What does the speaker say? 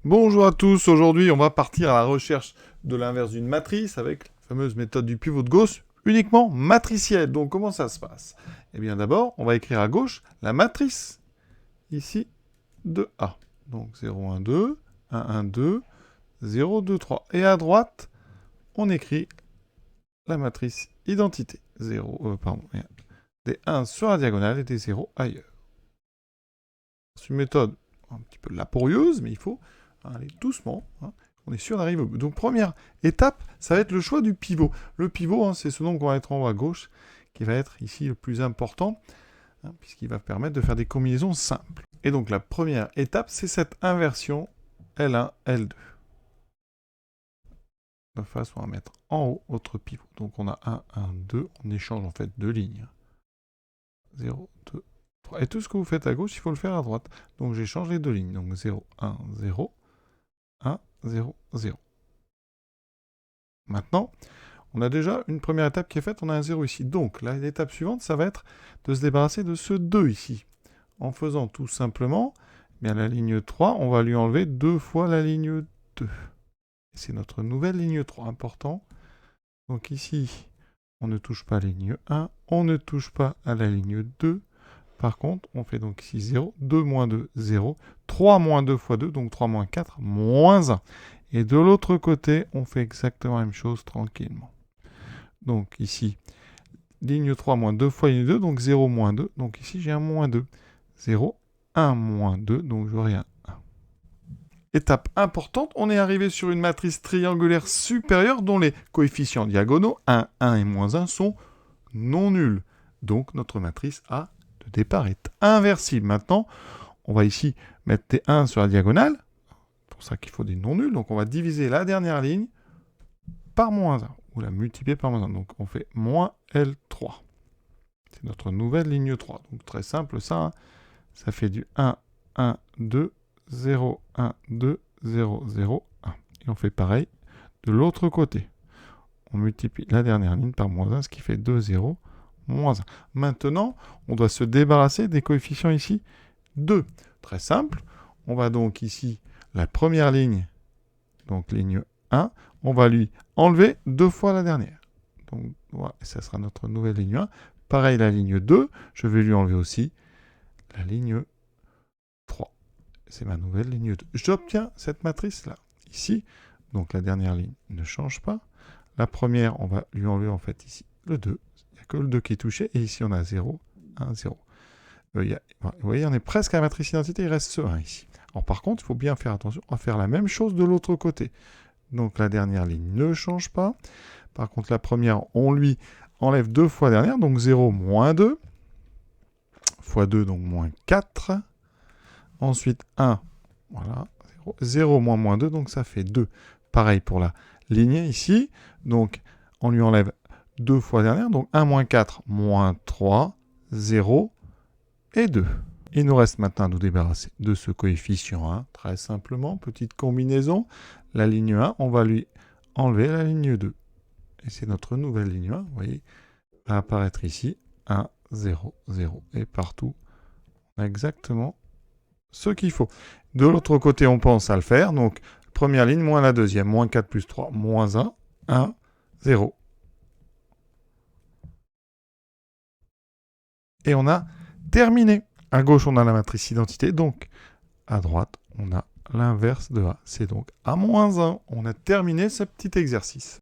Bonjour à tous, aujourd'hui on va partir à la recherche de l'inverse d'une matrice avec la fameuse méthode du pivot de Gauss uniquement matricielle. Donc comment ça se passe? Eh bien d'abord on va écrire à gauche la matrice ici de A. Donc 0, 1, 2, 1, 1, 2, 0, 2, 3. Et à droite on écrit la matrice identité. Des 1 sur la diagonale et des 0 ailleurs. C'est une méthode un petit peu laborieuse, mais il faut aller doucement. On est sûr d'arriver au bout. Donc première étape, ça va être le choix du pivot. Le pivot, c'est ce nom qu'on va être en haut à gauche, qui va être ici le plus important, puisqu'il va permettre de faire des combinaisons simples. Et donc la première étape, c'est cette inversion L1, L2. De façon à mettre en haut notre pivot. Donc on a 1, 1, 2, on échange en fait deux lignes. 0, 2, 3. Et tout ce que vous faites à gauche, il faut le faire à droite. Donc j'échange les deux lignes. Donc 0, 1, 0, 1, 0, 0. Maintenant, on a déjà une première étape qui est faite, on a un 0 ici. Donc, l'étape suivante, ça va être de se débarrasser de ce 2 ici. En faisant tout simplement, bien la ligne 3, on va lui enlever 2 fois la ligne 2. C'est notre nouvelle ligne 3, important. Donc ici, on ne touche pas à la ligne 1, on ne touche pas à la ligne 2. Par contre, on fait donc ici 0, 2 moins 2, 0, 3 moins 2 fois 2, donc 3 moins 4, moins 1. Et de l'autre côté, on fait exactement la même chose tranquillement. Donc ici, ligne 3 moins 2 fois ligne 2, donc 0 moins 2. Donc ici, j'ai un moins 2. 0, 1 moins 2, donc j'aurai un 1. Étape importante, on est arrivé sur une matrice triangulaire supérieure dont les coefficients diagonaux 1, 1 et moins 1 sont non nuls. Donc notre matrice A de départ est inversible. Maintenant, on va ici mettre des 1 sur la diagonale. C'est pour ça qu'il faut des non nuls. Donc on va diviser la dernière ligne par moins 1, ou la multiplier par moins 1. Donc on fait moins L3. C'est notre nouvelle ligne 3. Donc très simple ça. Ça fait du 1, 1, 2, 0, 1, 2, 0, 0, 1. Et on fait pareil de l'autre côté. On multiplie la dernière ligne par moins 1, ce qui fait 2, 0, moins 1. Maintenant, on doit se débarrasser des coefficients ici 2. Très simple. On va donc ici, la première ligne, donc ligne 1, on va lui enlever 2 fois la dernière. Donc voilà, ça sera notre nouvelle ligne 1. Pareil, la ligne 2, je vais lui enlever aussi la ligne 3. C'est ma nouvelle ligne 2. J'obtiens cette matrice-là. Ici, donc la dernière ligne ne change pas. La première, on va lui enlever en fait ici le 2. Il n'y a que le 2 qui est touché. Et ici, on a 0, 1, 0. Vous voyez, on est presque à la matrice identité, il reste ce 1 ici. Alors par contre, il faut bien faire attention à faire la même chose de l'autre côté. Donc la dernière ligne ne change pas. Par contre, la première, on lui enlève 2 fois la dernière, donc 0, moins 2. Fois 2, donc moins 4. Ensuite, 1, voilà, 0, 0 moins moins 2, donc ça fait 2. Pareil pour la ligne ici. Donc, on lui enlève 2 fois la dernière, donc 1 moins 4, moins 3, 0 et 2. Il nous reste maintenant à nous débarrasser de ce coefficient 1. Très simplement, petite combinaison. La ligne 1, on va lui enlever la ligne 2. Et c'est notre nouvelle ligne 1, vous voyez, va apparaître ici. 1, 0, 0. Et partout, on a exactement ce qu'il faut. De l'autre côté, on pense à le faire. Donc, première ligne, moins la deuxième. Moins 4 plus 3, moins 1. 1, 0. Et on a terminé. À gauche, on a la matrice identité. Donc, à droite, on a l'inverse de A. C'est donc A moins 1. On a terminé ce petit exercice.